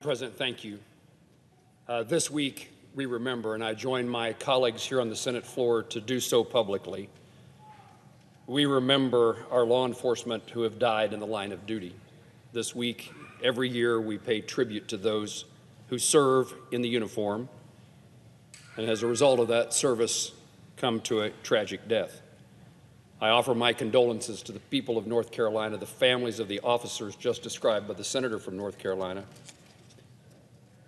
President, thank you. This week, we remember, and I join my colleagues here on the Senate floor to do so publicly. We remember our law enforcement who have died in the line of duty. This week, every year, we pay tribute to those who serve in the uniform, and as a result of that service, come to a tragic death. I offer my condolences to the people of North Carolina, the families of the officers just described by the senator from North Carolina.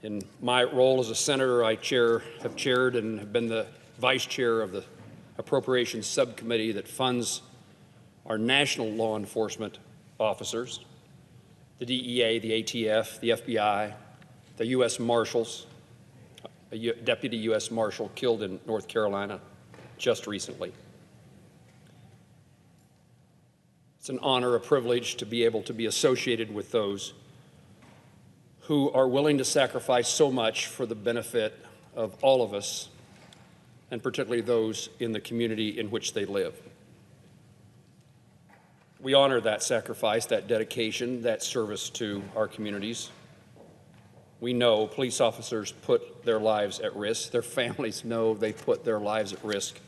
In my role as a senator, I have chaired and have been the vice chair of the Appropriations Subcommittee that funds our national law enforcement officers, the DEA, the ATF, the FBI, the U.S. Marshals, a deputy U.S. Marshal killed in North Carolina just recently. It's an honor, a privilege to be able to be associated with those who are willing to sacrifice so much for the benefit of all of us, and particularly those in the community in which they live. We honor that sacrifice, that dedication, that service to our communities. We know police officers put their lives at risk. Their families know they put their lives at risk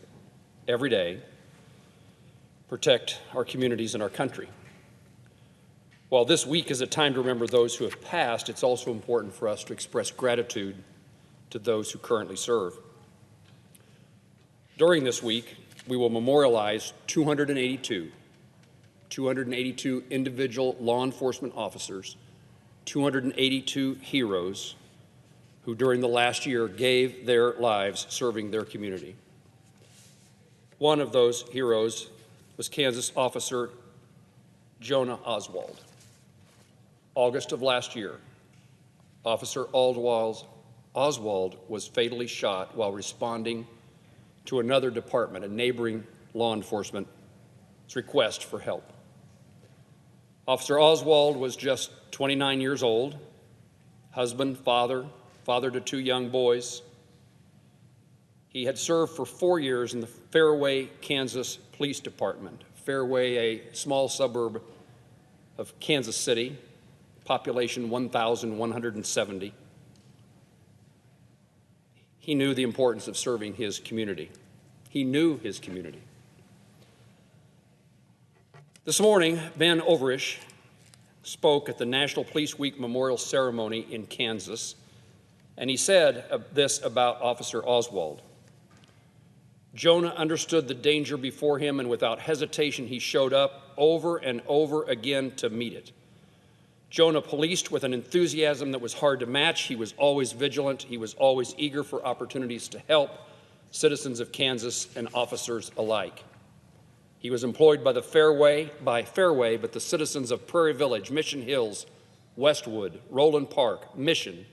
every day, protect our communities and our country. While this week is a time to remember those who have passed, it's also important for us to express gratitude to those who currently serve. During this week, we will memorialize 282 individual law enforcement officers, 282 heroes who during the last year gave their lives serving their community. One of those heroes was Kansas officer Jonah Oswald. August of last year, Officer Oswald was fatally shot while responding to another department, a neighboring law enforcement's request for help. Officer Oswald was just 29 years old, husband, father to two young boys. He had served for 4 years in the Fairway, Kansas Police Department. Fairway, a small suburb of Kansas City, population 1,170. He knew the importance of serving his community. He knew his community. This morning, Ben Overish spoke at the National Police Week Memorial Ceremony in Kansas, and he said this about Officer Oswald. Jonah understood the danger before him, and without hesitation, he showed up over and over again to meet it. Jonah policed with an enthusiasm that was hard to match. He was always vigilant. He was always eager for opportunities to help citizens of Kansas and officers alike. He was employed by Fairway, but the citizens of Prairie Village, Mission Hills, Westwood, Roland Park, Mission,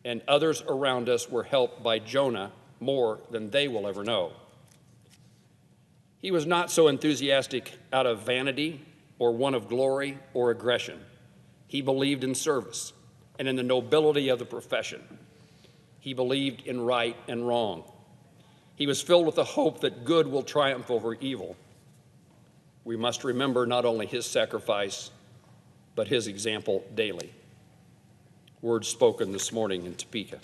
and others around us were helped by Jonah more than they will ever know. He was not so enthusiastic out of vanity or one of glory or aggression. He believed in service and in the nobility of the profession. He believed in right and wrong. He was filled with the hope that good will triumph over evil. We must remember not only his sacrifice, but his example daily. Words spoken this morning in Topeka.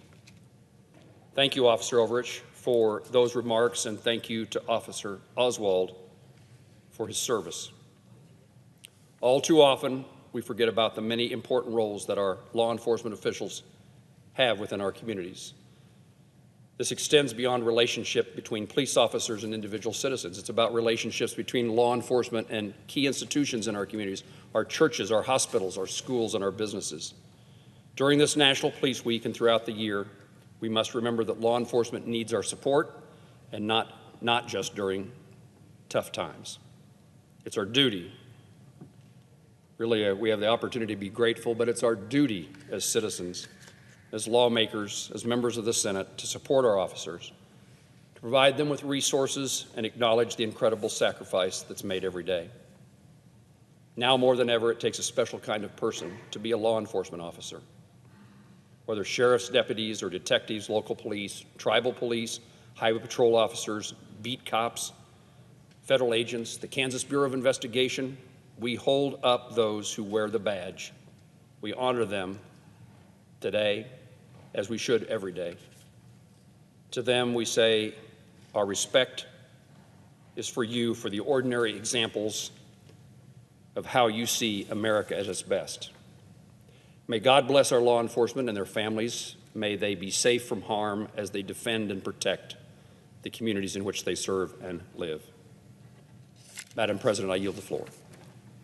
Thank you, Officer Overish, for those remarks, and thank you to Officer Oswald for his service. All too often, we forget about the many important roles that our law enforcement officials have within our communities. This extends beyond relationship between police officers and individual citizens. It's about relationships between law enforcement and key institutions in our communities, our churches, our hospitals, our schools, and our businesses. During this National Police Week and throughout the year, we must remember that law enforcement needs our support, and not just during tough times. It's our duty. Really, we have the opportunity to be grateful, but it's our duty as citizens, as lawmakers, as members of the Senate, to support our officers, to provide them with resources and acknowledge the incredible sacrifice that's made every day. Now more than ever, it takes a special kind of person to be a law enforcement officer. Whether sheriff's deputies or detectives, local police, tribal police, highway patrol officers, beat cops, federal agents, the Kansas Bureau of Investigation, we hold up those who wear the badge. We honor them today, as we should every day. To them, we say our respect is for you, for the ordinary examples of how you see America at its best. May God bless our law enforcement and their families. May they be safe from harm as they defend and protect the communities in which they serve and live. Madam President, I yield the floor.